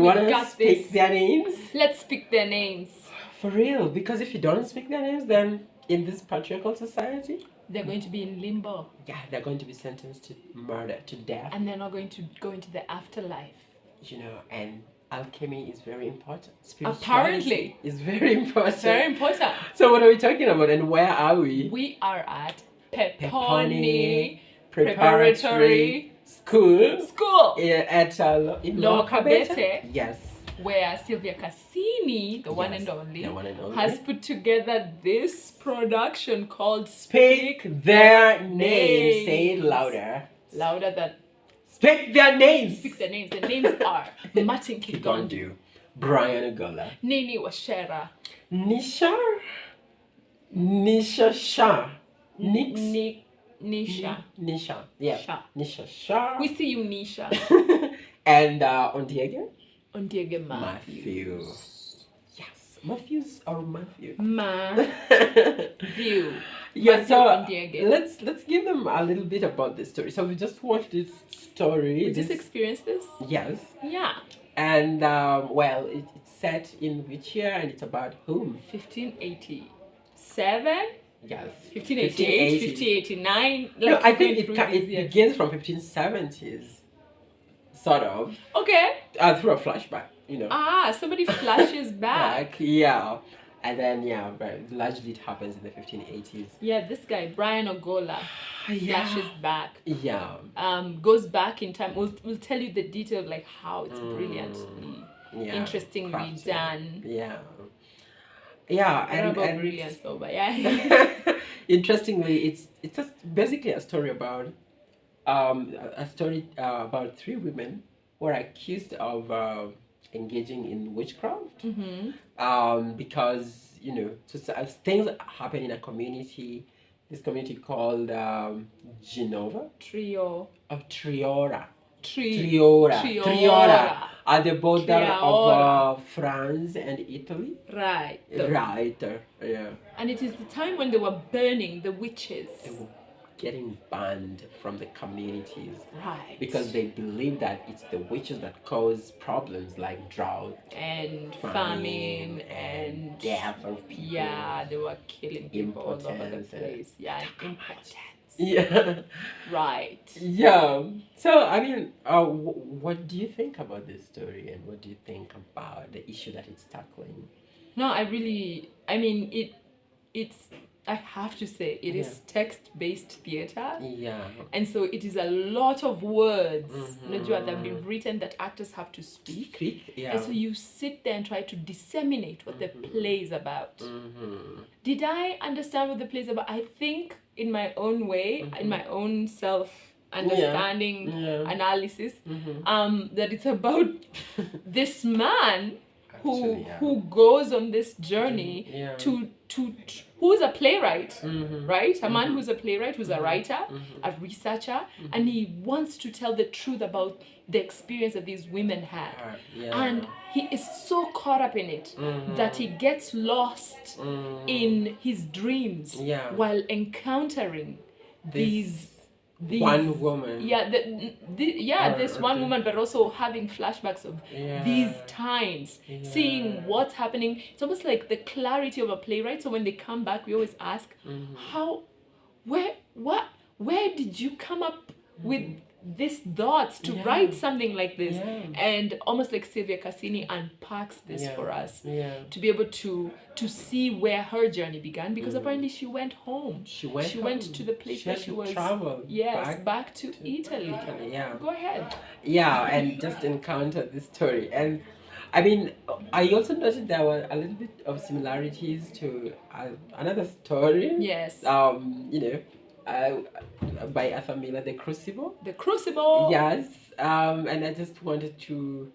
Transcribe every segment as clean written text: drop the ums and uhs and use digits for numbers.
want to speak their names? Let's speak their names. For real, because if you don't speak their names, then in this patriarchal society, they're going to be in limbo. Yeah, they're going to be sentenced to murder, to death. And they're not going to go into the afterlife. You know, and alchemy is very important. Apparently. Is very important. Very important. So what are we talking about and where are we? We are at Peponi Preparatory School. At Lower Kabete. Yes. Where Silvia Cassini, the one and only, has put together this production called Speak Their Names. Say it louder. Louder than... Speak their names. Speak their names. The names are Martin Kigondu, Brian Agola, Nini Washera, Nisha Shah, Nisha. Yeah. Shah. Nisha Shah. We see you, Nisha. And Ondiege Matthews. Yes. Matthews or Matthew? Matthew. Yeah, so let's give them a little bit about this story. So we just watched this story. We just experienced this? Yes. Yeah. And well, it's set in which year and it's about whom? 1587? Yes. 1588, 1589. No, I think it begins from 1570s. Sort of. Okay. Through a flashback, you know. Somebody flashes back. Yeah. And then, largely it happens in the 1580s. Yeah, this guy, Brian Agola, flashes back. Yeah. Goes back in time. We'll tell you the detail of like how it's brilliantly, interestingly done. Yeah. Yeah. And brilliance though, but yeah. Interestingly, it's just basically a story about about three women who are accused of engaging in witchcraft. Because as things happen in a community, this community called Genova Triora. Are the border of France and Italy? Right. Yeah. And it is the time when they were burning the witches. They were getting banned from the communities. Right. Because they believe that it's the witches that cause problems like drought and famine and death of people. Yeah, they were killing people all over the place. Yeah, impotence. Yeah. Right. Yeah. So, I mean, what do you think about this story and what do you think about the issue that it's tackling? No, I have to say, it is text-based theater. Yeah. And so it is a lot of words that have been written that actors have to speak. Yeah. And so you sit there and try to disseminate what the play is about. Did I understand what the play is about? I think in my own way, in my own self-understanding analysis, that it's about this man who goes on this journey to who's a playwright, right? A man who's a playwright, who's a writer, a researcher, and he wants to tell the truth about the experience that these women had. And he is so caught up in it that he gets lost in his dreams while encountering these one woman. This one woman, but also having flashbacks of these times, seeing what's happening. It's almost like the clarity of a playwright. So when they come back, we always ask, where did you come up with these thoughts to write something like this? And almost like Silvia Cassini unpacks this for us to be able to see where her journey began, because apparently she went home. She went to the place where she was traveled back to Italy. Go ahead. And just encountered this story. And I mean, I also noticed there were a little bit of similarities to another story. Yes. By Arthur Miller, The Crucible. Yes. And I just wanted to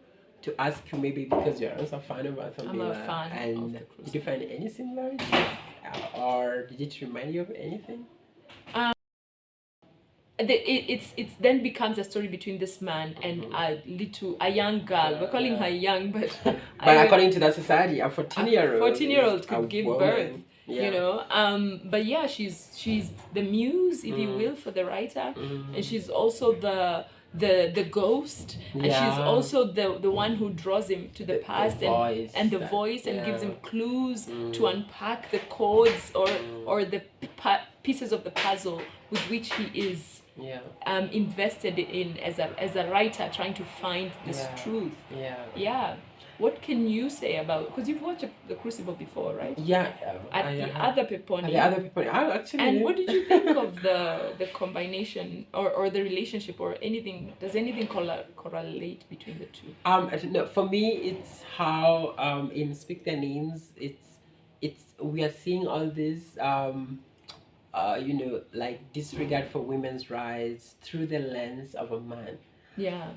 ask you, maybe because you're also a fan of Arthur Miller. I'm a fan of The Crucible. Did you find any similarities? Or did it remind you of anything? It then becomes a story between this man and a young girl. We're calling her young, but according to that society, a 14-year-old could give birth. But she's the muse, if you will, for the writer, and she's also the ghost, and she's Yeah. also the one who draws him to the past, voice and the that- voice, and gives yeah. him clues to unpack the codes or the pieces of the puzzle with which he is Yeah. invested in as a writer, trying to find this Yeah. truth. Yeah. Yeah. What can you say about, because you've watched The Crucible before, right? Yeah. At the other Peponi. The other people. Actually. And what did you think of the combination or the relationship or anything? Does anything correlate between the two? No, for me, it's how in Speak Their Names, it's we are seeing all this you know, like disregard for women's rights through the lens of a man. Yeah.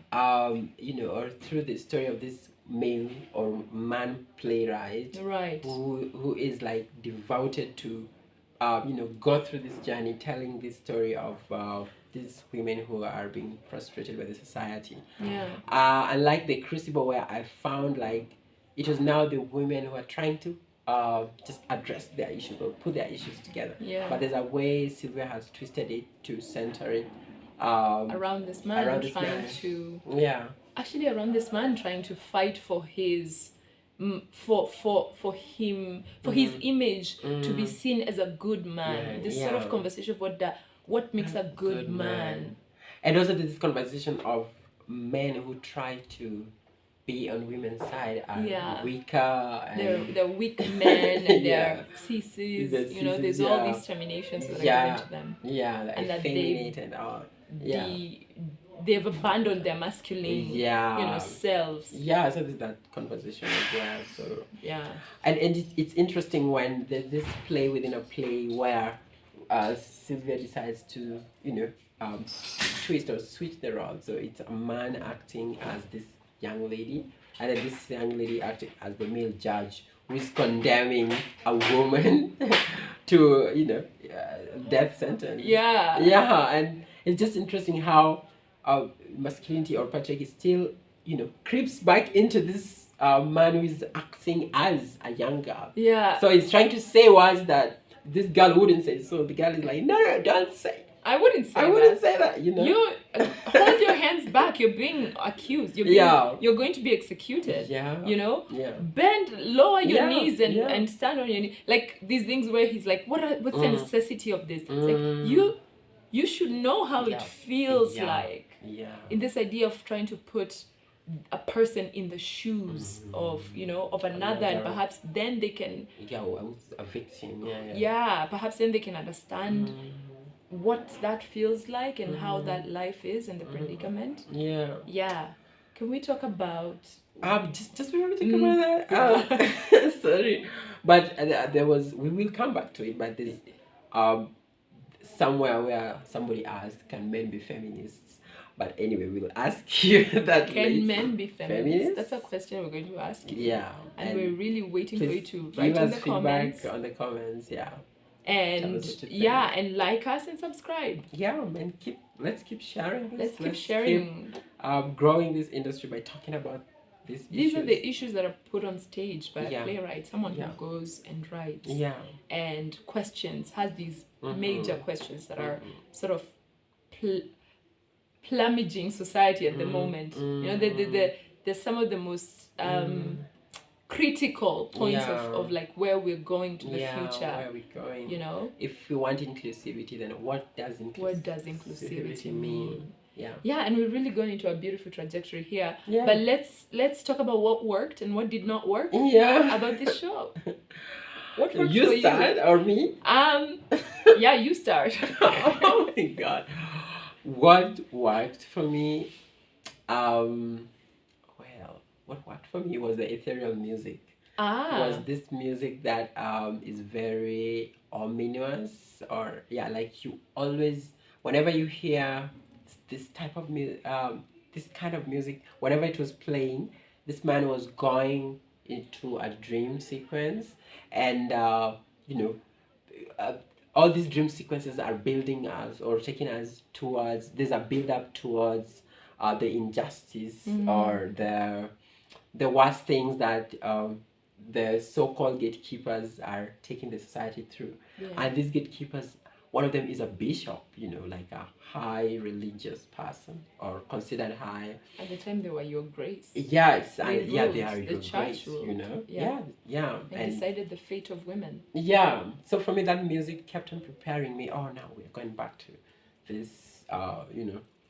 You know, or through the story of this male or man playwright, Right. who is like devoted to you know, go through this journey telling this story of these women who are being frustrated by the society. Yeah. Unlike The Crucible, where I found like it was now the women who are trying to just address their issues or put their issues together. Yeah. But there's a way Sylvia has twisted it to center it Around this man trying to yeah. actually around this man trying to fight for his for him, for his image to be seen as a good man. This sort of conversation of what makes a good man. And also this conversation of men who try to be on women's side are weaker, and they're weak men, and Yeah. they're sissies. They're You know, there's sissies, all yeah. these terminations that are Yeah. given to them. yeah, like and that effeminate and all. Yeah. They've abandoned their masculine, Yeah. you know, selves. Yeah, so there's that conversation as well. So Yeah. and it's interesting when there's this play within a play where Sylvia decides to, you know, twist or switch the roles. So it's a man acting as this young lady, and then this young lady acting as the male judge who is condemning a woman to, you know, death sentence. Yeah. Yeah, and it's just interesting how masculinity or patriarchy still, you know, creeps back into this man who is acting as a young girl. Yeah. So he's trying to say was that this girl wouldn't say. So the girl is like, no, don't say. I wouldn't say I wouldn't say that, you know. You hold your hands back. You're being accused. You're going to be executed. Yeah. You know. Yeah. Bend, lower your Yeah, knees and stand on your knees. Like these things where he's like, what's the necessity of this? It's like you should know how it feels like. Yeah. In this idea of trying to put a person in the shoes of, you know, of another, and perhaps then they can a victim. perhaps then they can understand what that feels like and how that life is and the predicament. Yeah. Can we talk about just before we talk about that, sorry, but there was, we will come back to it, but there's somewhere where somebody asked, can men be feminists? But anyway, we'll ask you that. Can men be feminists? That's a question we're going to ask you. Yeah. And we're really waiting for you to give write in us the feedback comments. on the comments, yeah. And and like us and subscribe. Yeah, and let's keep sharing this. Let's keep sharing. Keep, growing this industry by talking about these These are the issues that are put on stage by a playwright, someone who Yeah. goes and writes and questions, has these major questions that are sort of plumaging society at the moment. You know, there's some of the most critical points of like where we're going to the future. Where are we going? You know, if we want inclusivity, then what does inclusivity mean? Yeah, and we're really going into a beautiful trajectory here. Yeah. But let's talk about what worked and what did not work. Yeah. About this show. What worked you for start you? Or me? Yeah, you start. Oh my god. What worked for me? What worked for me was the ethereal music. It was this music that is very ominous, or like you always, whenever you hear this type of this kind of music, whenever it was playing, this man was going into a dream sequence, and you know, all these dream sequences are building us or taking us towards, there's a build up towards the injustice or the worst things that the so-called gatekeepers are taking the society through. And these gatekeepers one of them is a bishop, like a high religious person or considered high. At the time, they were Your Grace. Yes, they and they are Your Grace, ruled. Yeah. And decided the fate of women. Yeah, so for me, that music kept on preparing me. Oh, now we're going back to this,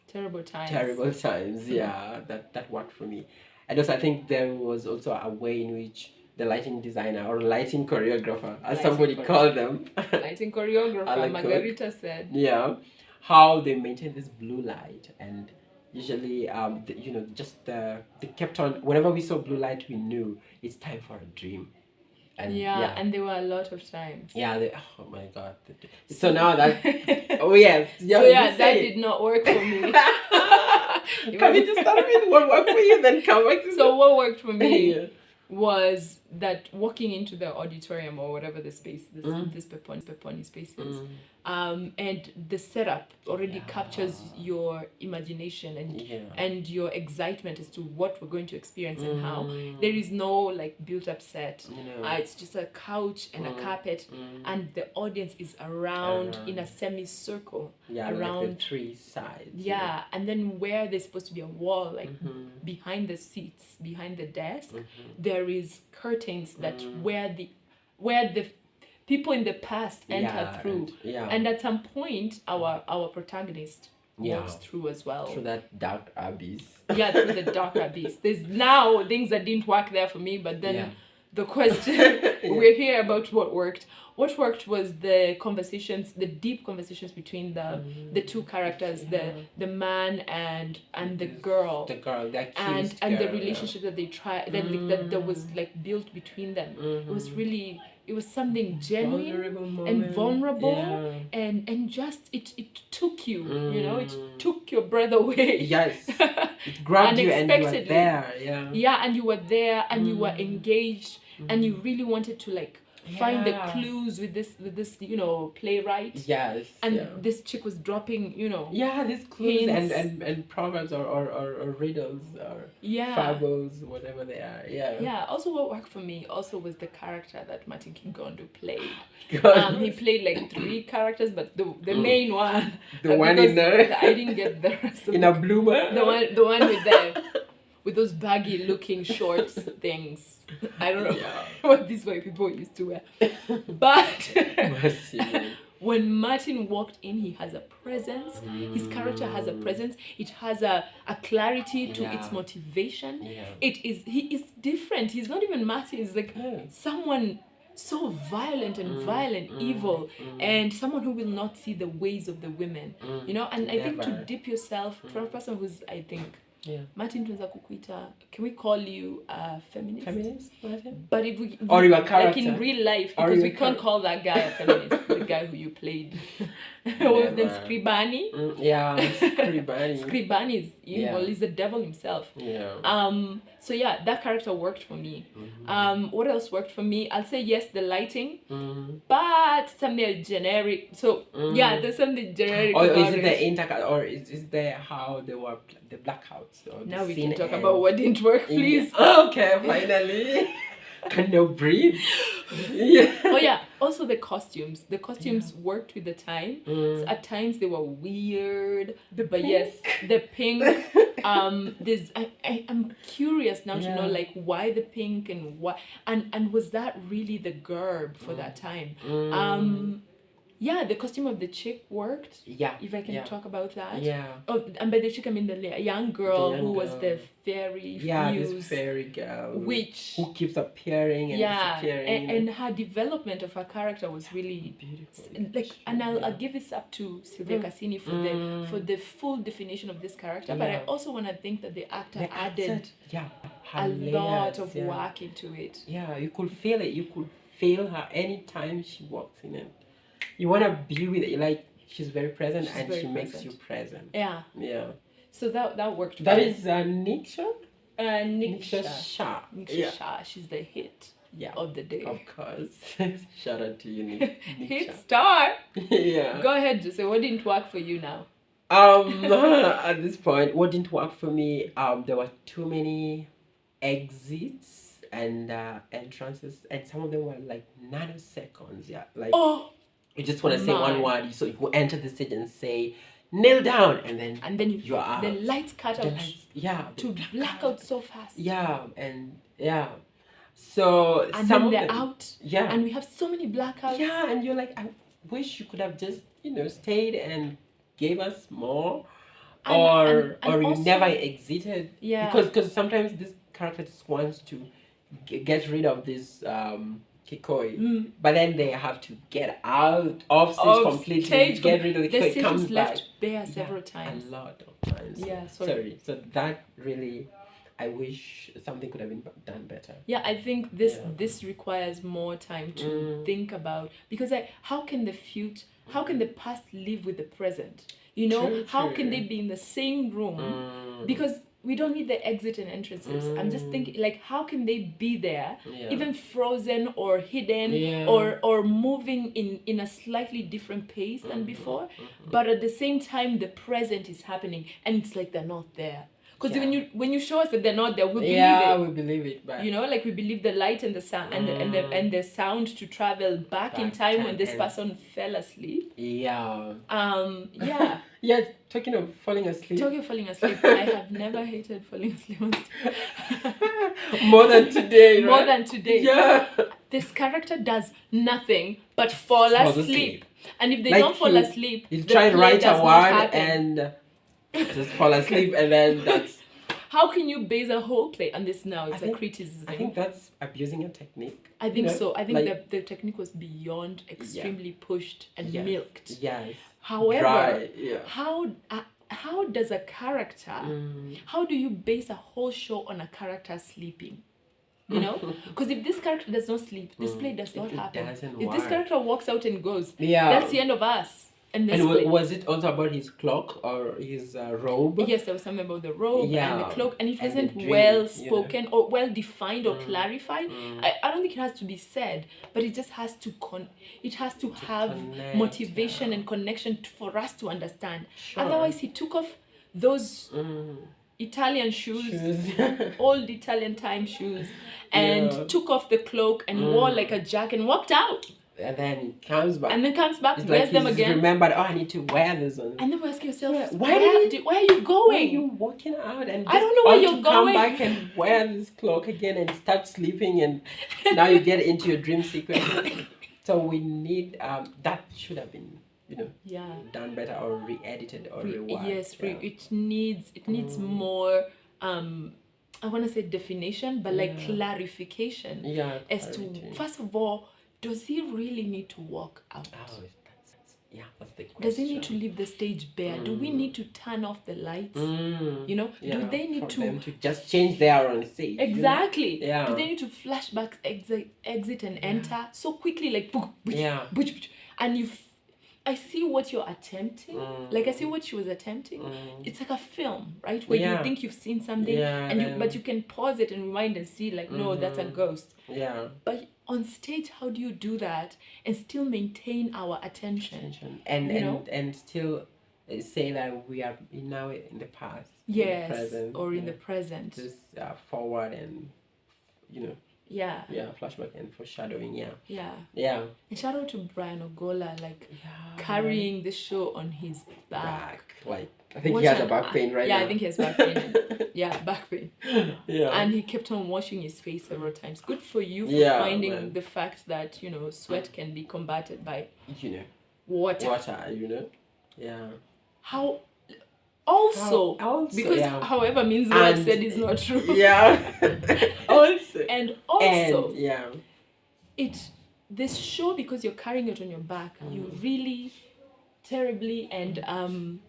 terrible times. Terrible times. Yeah, that worked for me. And also, I think there was also a way in which the lighting designer or lighting choreographer, as somebody called them, lighting choreographer, Margarita said. Yeah, how they maintain this blue light, and usually, they kept on. Whenever we saw blue light, we knew it's time for a dream. And and there were a lot of times. Yeah, oh my God. So now that, oh yes. That did not work for me. Can we just start with what worked for you, then come back to So what worked for me was that walking into the auditorium or whatever the space, this Peponi space is, and the setup already captures your imagination and your excitement as to what we're going to experience and how. There is no like built up set. It's just a couch and a carpet, and the audience is around in a semicircle around like the three sides. And then where there's supposed to be a wall, like behind the seats, behind the desk, there is curtains that where the people in the past enter through, and at some point our protagonist walks through as well, through that dark abyss. Through the dark abyss. There's now things that didn't work there for me, but then the question we're here about what worked. What worked was the conversations, the deep conversations between the two characters, the man and the girl, the accused and the relationship that they tried that was like built between them. It was something genuine and vulnerable, and just it took you, it took your breath away. Yes, it grabbed you and you were there. And you were there and you were engaged and you really wanted to like find the clues with this playwright. Yes. And this chick was dropping, these clues and proverbs or riddles or fables, whatever they are. Also what worked for me also was the character that Martin Kingondo played. He played like 3 characters, but the main one, the one in there, I didn't get the rest of in a bloomer, the one with those baggy looking shorts things. I don't know what these white people used to wear. But when Martin walked in, he has a presence. His character has a presence. It has a clarity to its motivation. He is different. He's not even Martin. He's like someone so violent and evil, and someone who will not see the ways of the women. And I think to dip yourself, for a person who's, I think, Martin tunza kukuita, can we call you a feminist? Feminist, Martin? But if we, or your character, like in real life, because we can't call that guy a feminist, the guy who you played. What was his name? Scribani? Scribani. Scribani is evil. He's the devil himself. So that character worked for me. What else worked for me? I'll say yes, the lighting, but something generic. So there's something generic. Or is it the or is there how they were the blackouts? Or now we can talk about what didn't work, please. Okay, finally. Can now breathe. Also the costumes. The costumes worked with the time. So at times they were weird. The pink. I'm curious now to know like why the pink and why and was that really the gerb for that time? The costume of the chick worked. If I can talk about that. Oh, and by the chick I mean the young girl who was the fairy muse. This fairy girl. Which who keeps appearing and disappearing. And her development of her character was really beautiful. Like, and I'll give this up to Silvia Cassini for the full definition of this character. But I also want to think that the actor added a lot of work into it. You could feel it. You could feel her anytime she walks in it. You want to be with it, like she's very present and she makes you present. So that worked. That is Niksha? Niksha Shah. Niksha Shah. She's the hit of the day. Of course. Shout out to you, Niksha. Hit star. Go ahead, Jose. What didn't work for you now? At this point, what didn't work for me, there were too many exits and entrances, and some of them were like nanoseconds. You just want to say one word, so you enter the stage and say, kneel down, and then you are out. The lights cut out. Yeah. To black out so fast. Yeah, and yeah. So and then they're out. Yeah. And we have so many blackouts. Yeah, and you're like, I wish you could have just, stayed and gave us more. Or you also, never exited. Yeah. Because sometimes this character just wants to get rid of this Kikoi, but then they have to get out of stage completely, get rid of the Kikoi. Stage is left bare several times. A lot of times. Yeah, sorry. So that really, I wish something could have been done better. Yeah, I think this requires more time to think about, because how can the past live with the present? How can they be in the same room? Because we don't need the exit and entrances. I'm just thinking, like, how can they be there, even frozen or hidden or moving in a slightly different pace than before, but at the same time the present is happening and it's like they're not there. Because when you show us that they're not there, we believe it. Yeah, we believe it. But like we believe the light and the sound and the sound to travel back in time when this person fell asleep. Yeah. Yeah. Yeah. Talking of falling asleep. I have never hated falling asleep. More than today. Right? More than today. Yeah. This character does nothing but fall asleep. And if they don't fall asleep, you try to write a word and just fall asleep, and then that's... How can you base a whole play on this now? It's a criticism. I think that's abusing a technique. I think so. I think the technique was beyond extremely pushed and milked. Yes. However, how does a character, how do you base a whole show on a character sleeping? Because if this character does not sleep, this play does not happen. If this character walks out and goes, that's the end of us. And was it also about his cloak or his robe? Yes, there was something about the robe and the cloak, and it wasn't well spoken or well defined or clarified. I don't think it has to be said, but it just has to have connect, motivation and connection for us to understand. Sure. Otherwise, he took off those Italian shoes, old Italian time shoes, and took off the cloak and wore like a jacket and walked out. And then he comes back. It's wears them again. Remembered, I need to wear this one. And then we ask yourself, where are you going? Why are you walking out? And I don't know where you're going. Come back and wear this cloak again and start sleeping, and now you get into your dream sequence. So we need that should have been done better or re-edited or reworked. Yes, it needs more. I want to say definition, but like clarification. Yeah. As to, first of all, does he really need to walk out? Oh, that's the question. Does he need to leave the stage bare? Do we need to turn off the lights? Do they need to just change their own stage? Exactly. Yeah. Do they need to flashback, exit and enter so quickly, like and I see what you're attempting. Like I see what she was attempting. It's like a film, right? Where you think you've seen something, but you can pause it and rewind and see, like, no, that's a ghost. Yeah. But on stage, how do you do that and still maintain our attention? And still say that we are now in the past. Yes. In the present, or in the present. Just forward and Yeah, flashback and foreshadowing. Yeah. And shout out to Brian Ogola, carrying the show on his back. Like, I think he has a back pain right now. Yeah, I think he has back pain. back pain. Yeah. And he kept on washing his face several times. Good for you for finding the fact that, sweat can be combated by, water. Yeah. How... Also, because however means what I've said is not true. Yeah. Also, this show, because you're carrying it on your back, you really terribly and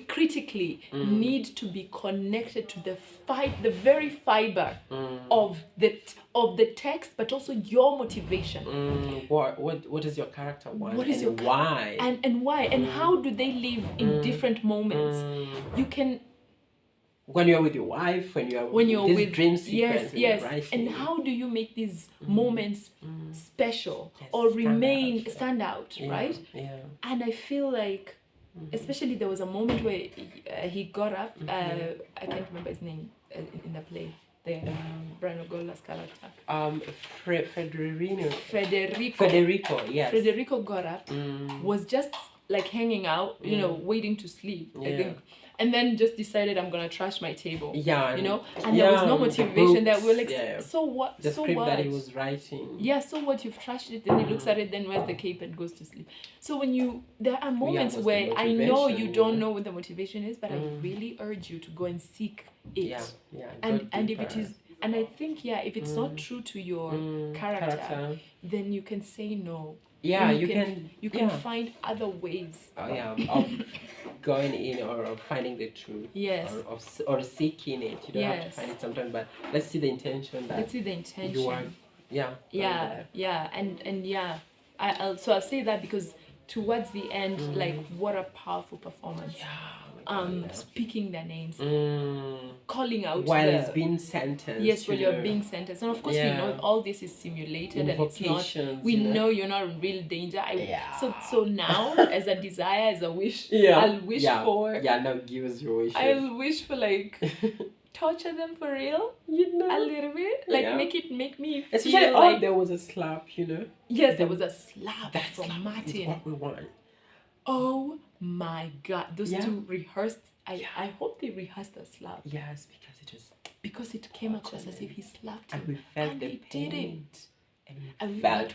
critically need to be connected to the very fiber of the text, but also your motivation. What is your character want? Why? And why? And how do they live in different moments? You can... When you're with your wife, when you're with dream sequence. Yes. And how do you make these moments special or stand out, right? Yeah. And I feel like, especially there was a moment where he got up, I can't remember his name in the play. the Brian Ogola's character. Federico, yes. Federico got up, was just like hanging out, you know, waiting to sleep, I think. And then just decided I'm gonna trash my table. Yeah. You know? And there was no motivation that we're like, so what? The script that he was writing. Yeah, so what? You've trashed it, then he looks at it, then wears the cape and goes to sleep. So when there are moments where I know you don't know what the motivation is, but I really urge you to go and seek it. Yeah. And if it is, and I think, if it's not true to your character, then you can say no. Yeah, you can find other ways. Of going in or of finding the truth. Yes. Or seeking it. You don't have to find it sometimes, but let's see the intention. You are. I'll say that because towards the end, like, what a powerful performance. Speaking their names, calling out while it's being sentenced. Yes, when you're being sentenced, and of course we know all this is simulated and it's not. We know you're not in real danger. So now, as a desire, as a wish, I'll wish for. Now give us your wishes. I'll wish for like. Torture them for real, a little bit, like make me feel especially like there was a slap, Yes, there was a slap from slap Martin. is what we want. Oh my God, those two rehearsed. I hope they rehearsed the slap. Yes, because it came across as if he slapped him, and we felt the pain. Didn't. And we felt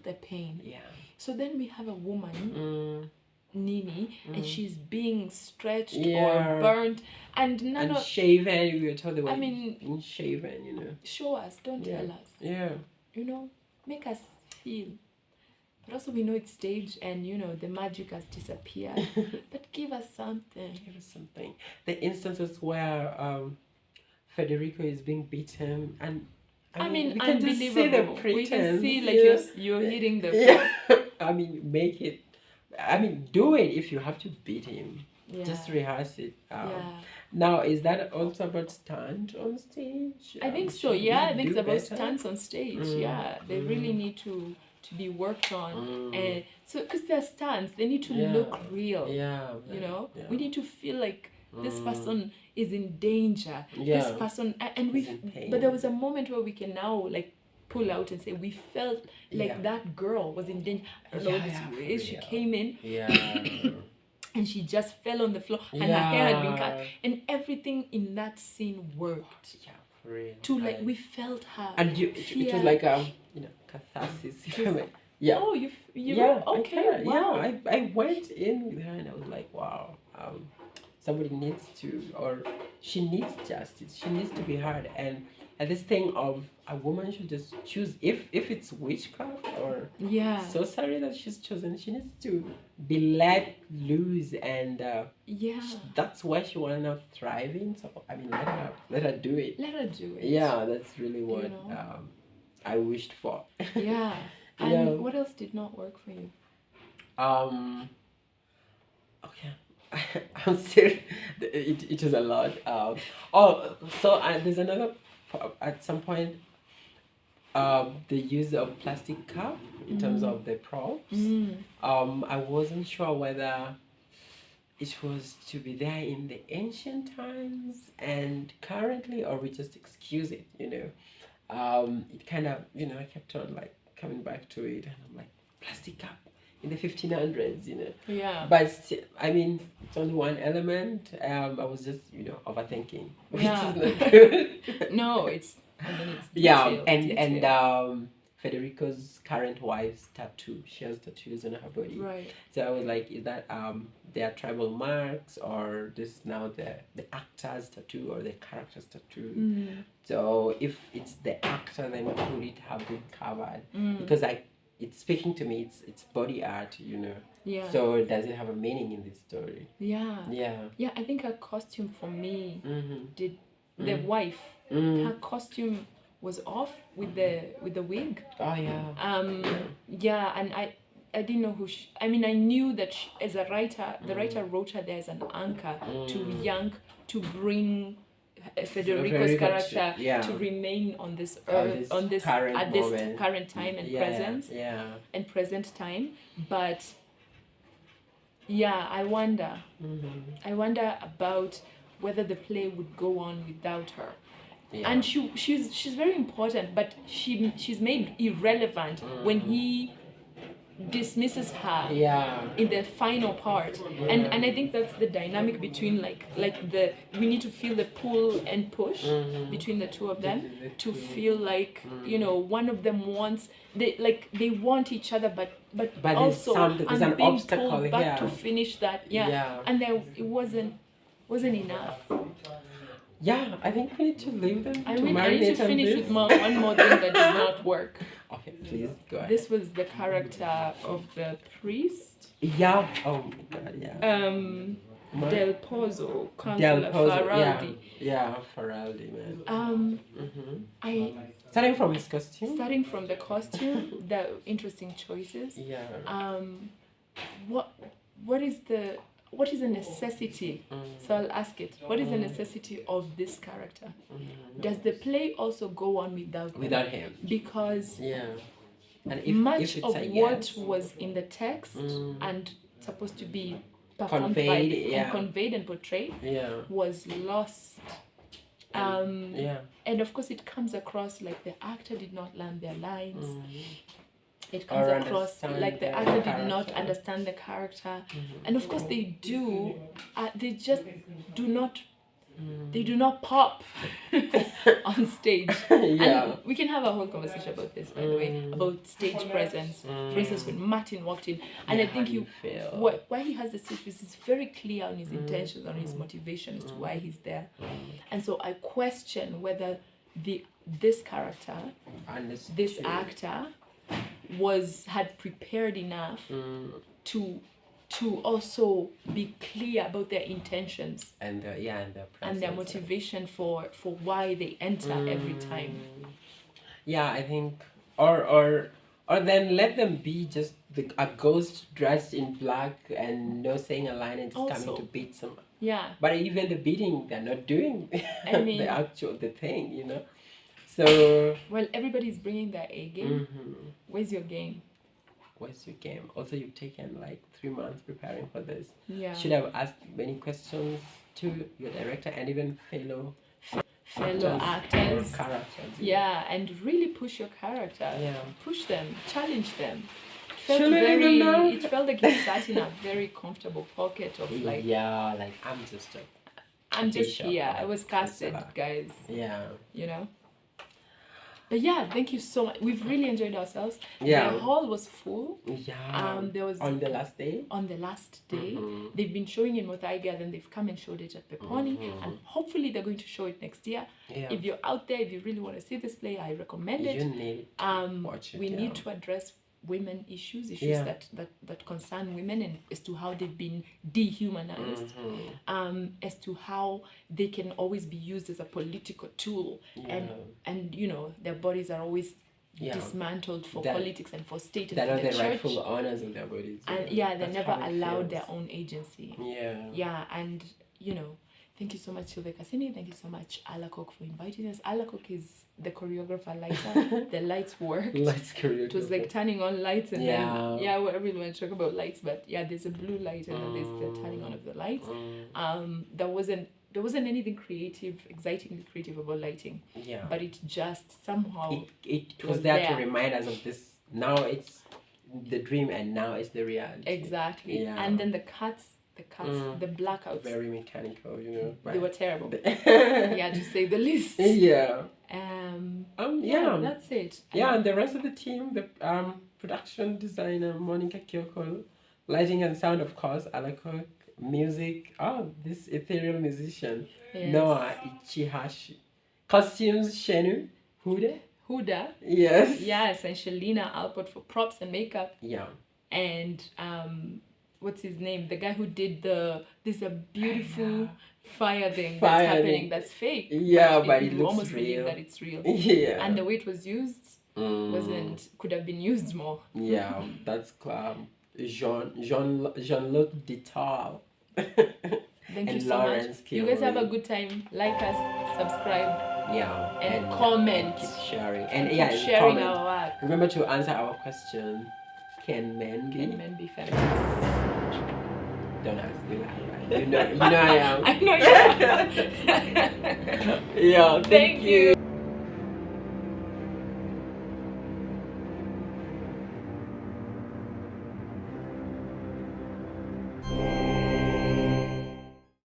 the pain. Yeah. So then we have a woman. Nini, and she's being stretched or burnt, and shaven. We were told they were being shaven. Show us, don't tell us. Yeah. Make us feel. But also we know it's staged, and the magic has disappeared. But give us something. The instances where Federico is being beaten, and we can just see the pretense. We can see like you're hitting the floor. Make it. Do it if you have to beat him. Just rehearse it. Now, is that also about stunt on stage? I think so. I think it's about stunts on stage. They really need to be worked on, and so because they're stunts, they need to look real. We need to feel like this person is in danger. This person, but there was a moment where we can now like pull out and say we felt like that girl was in danger. She came in and she just fell on the floor and her hair had been cut, and everything in that scene worked. For real. We felt her, and it was like catharsis. Oh, you okay. Wow. I went in with her and I was like, wow, somebody needs to, or she needs justice. She needs to be heard. And this thing of a woman should just choose, if it's witchcraft or sorcery that she's chosen, she needs to be let loose, and that's why she will end up thriving. So let her do it. Yeah, that's really what I wished for. And what else did not work for you? Okay. I'm serious. It is a lot. There's another. At some point, the use of plastic cup in terms of the props. I wasn't sure whether it was to be there in the ancient times and currently, or we just excuse it. It kind of I kept on like coming back to it, and I'm like, plastic cup in the 1500s, But still, it's only one element. I was just, overthinking, which is not good. No, it's detailed, and Federico's current wife's tattoo. She has tattoos on her body. Right. So I was like, is that their tribal marks, or this is now the actor's tattoo or the character's tattoo? So if it's the actor, then could it have been covered? Because it's speaking to me. It's body art, So does it have a meaning in this story? Yeah. I think her costume for me did. The wife, her costume was off with the wig. Oh yeah. And I didn't know who she. I knew that she, as a writer, the writer wrote her there as an anchor to bring Federico's character to remain on this earth, on this current at this moment. Current time and presence and present time. But I wonder about whether the play would go on without her. and she's very important, but she's made irrelevant when he dismisses her in the final part. And I think that's the dynamic between like we need to feel the pull and push between the two of them, to feel like one of them wants, they want each other, but also there's an being obstacle pulled back here to finish that. And then it wasn't enough. Yeah, I think we need to leave them I need to finish with one more thing that did not work. Okay, please go ahead. This was the character of the priest. Yeah. Oh my God. Yeah. Del Pozo, Councillor Faraldi. Yeah, Faraldi, man. Starting from his costume. Starting from the costume, the interesting choices. Yeah. What is the necessity? So I'll ask it. What is the necessity of this character? Does the play also go on without him? Because and much of what was in the text and supposed to be performed and conveyed and portrayed was lost. And of course it comes across like the actor did not learn their lines. It comes across like the actor did not understand the character. And of course they do, they just do not pop on stage. And we can have a whole conversation about this, by the way, about stage presence. For instance, when Martin walked in, and I think why he has the stage presence is very clear on his intentions, on his motivation as to why he's there. And so I question whether this character, this actor, had prepared enough to also be clear about their intentions and their motivation for why they enter every time. Yeah, I think or then let them be just a ghost dressed in black and no saying a line and just coming to beat someone. Yeah. But even the beating, they're not doing the thing, So well, everybody's bringing their A game. Where's your game? Also, you've taken like 3 months preparing for this. Yeah. Should have asked many questions to your director and even fellow actors. Characters. Yeah, and really push your character. Yeah. Push them, challenge them. It felt like he sat in a very comfortable pocket of like. Yeah, like I'm just here. I was casted, guys. Yeah. But yeah, thank you so much. We've really enjoyed ourselves. Yeah. The hall was full. Yeah. There was on the last day. They've been showing in Muthaiga, then they've come and showed it at Peponi, and hopefully they're going to show it next year. Yeah. If you're out there, if you really want to see this play, I recommend it. You need to watch it. We need to address women issues that concern women, and as to how they've been dehumanized, as to how they can always be used as a political tool, and their bodies are always dismantled for politics and for state and for the the church. rightful owners of their bodies. And they're never allowed their own agency. And thank you so much, Silvia Cassini. Thank you so much, Alakok, for inviting us. Alakok is the choreographer lighter. The lights worked. It was like turning on lights and then everyone talk about lights, but there's a blue light and then there's the turning on of the lights. There wasn't anything excitingly creative about lighting. Yeah. But it just somehow it was there to remind us of this. Now it's the dream and now it's the reality. Exactly. Yeah. And then the cuts, the blackouts. Very mechanical, They were terrible. To say the least. Yeah. That's it. And the rest of the team, the production designer Monica Kyoko, lighting and sound, of course, Alakok, music, this ethereal musician, Noah Ichihashi, costumes, Shenu, Huda. Yes, and Shalina Alport for props and makeup. Yeah. And what's his name? The guy who did there's a beautiful fire thing that's happening that's fake. Yeah, but it looks almost real. Believe that it's real. Yeah. And the way it was used could have been used more. Yeah, that's Jean-Luc Detal. Thank you so much. You guys have a good time. Like us, subscribe. Yeah. And comment. Keep sharing. And keep sharing our work. Remember to answer our question. Can men be feminists? Don't ask me why. You know I am. I know you are. Yeah, thank you.